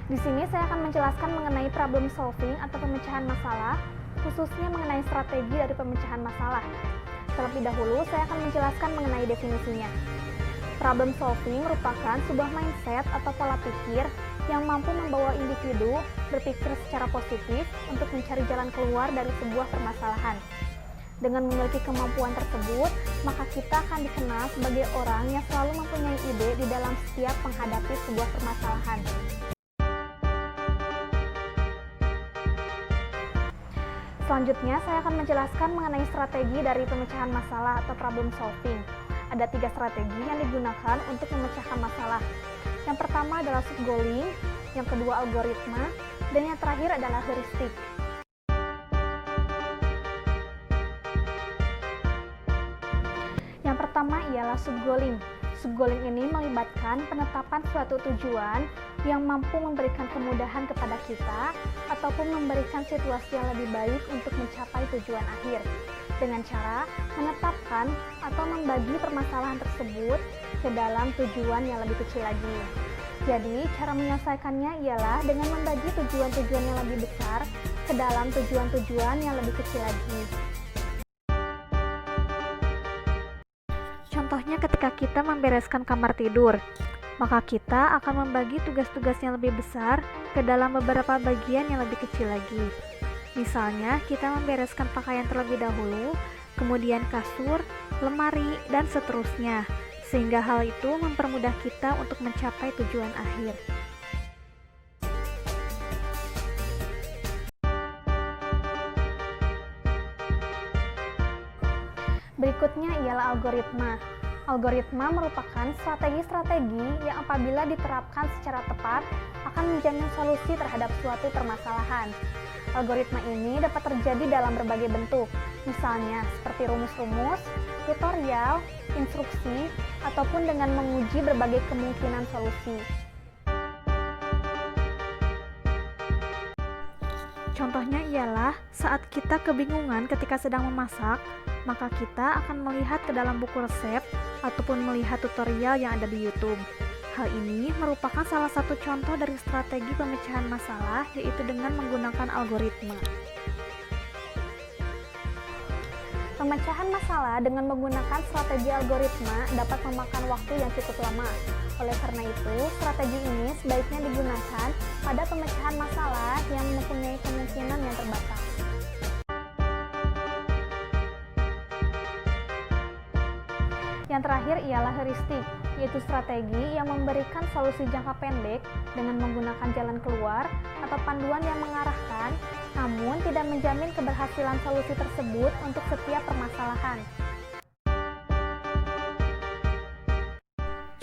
Di sini saya akan menjelaskan mengenai problem solving atau pemecahan masalah, khususnya mengenai strategi dari pemecahan masalah. Terlebih dahulu, saya akan menjelaskan mengenai definisinya. Problem solving merupakan sebuah mindset atau pola pikir yang mampu membawa individu berpikir secara positif untuk mencari jalan keluar dari sebuah permasalahan. Dengan memiliki kemampuan tersebut, maka kita akan dikenal sebagai orang yang selalu mempunyai ide di dalam setiap menghadapi sebuah permasalahan. Selanjutnya, saya akan menjelaskan mengenai strategi dari pemecahan masalah atau problem solving. Ada 3 strategi yang digunakan untuk memecahkan masalah. Yang pertama adalah subgoaling, yang kedua algoritma, dan yang terakhir adalah heuristik. Yang pertama ialah subgoaling. Subgoaling ini melibatkan penetapan suatu tujuan yang mampu memberikan kemudahan kepada kita ataupun memberikan situasi yang lebih baik untuk mencapai tujuan akhir dengan cara menetapkan atau membagi permasalahan tersebut ke dalam tujuan yang lebih kecil lagi. Jadi, cara menyelesaikannya ialah dengan membagi tujuan-tujuan yang lebih besar ke dalam tujuan-tujuan yang lebih kecil lagi. Contohnya ketika kita membereskan kamar tidur, maka kita akan membagi tugas-tugas yang lebih besar ke dalam beberapa bagian yang lebih kecil lagi. Misalnya, kita membereskan pakaian terlebih dahulu, kemudian kasur, lemari, dan seterusnya, sehingga hal itu mempermudah kita untuk mencapai tujuan akhir. Berikutnya ialah algoritma. Algoritma merupakan strategi-strategi yang apabila diterapkan secara tepat akan menjamin solusi terhadap suatu permasalahan. Algoritma ini dapat terjadi dalam berbagai bentuk, misalnya seperti rumus-rumus, tutorial, instruksi, ataupun dengan menguji berbagai kemungkinan solusi. Contohnya ialah saat kita kebingungan ketika sedang memasak, maka kita akan melihat ke dalam buku resep ataupun melihat tutorial yang ada di YouTube. Hal ini merupakan salah satu contoh dari strategi pemecahan masalah, yaitu dengan menggunakan algoritma. Pemecahan masalah dengan menggunakan strategi algoritma dapat memakan waktu yang cukup lama. Oleh karena itu, strategi ini sebaiknya digunakan pada pemecahan masalah yang mempunyai kemungkinan yang terbatas. Yang terakhir ialah heuristik, yaitu strategi yang memberikan solusi jangka pendek dengan menggunakan jalan keluar atau panduan yang mengarahkan, namun tidak menjamin keberhasilan solusi tersebut untuk setiap permasalahan.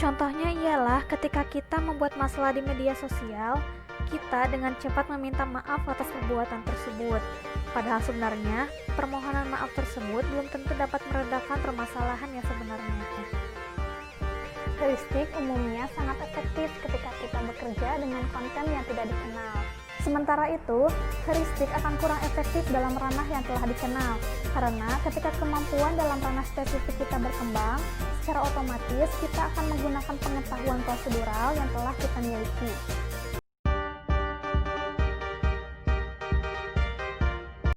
Contohnya ialah ketika kita membuat masalah di media sosial, kita dengan cepat meminta maaf atas perbuatan tersebut. Padahal sebenarnya, permohonan maaf tersebut belum tentu dapat meredakan permasalahan yang sebenarnya. Heuristik umumnya sangat efektif ketika kita bekerja dengan konten yang tidak dikenal. Sementara itu, heuristik akan kurang efektif dalam ranah yang telah dikenal, karena ketika kemampuan dalam ranah spesifik kita berkembang, secara otomatis kita akan menggunakan pengetahuan prosedural yang telah kita miliki.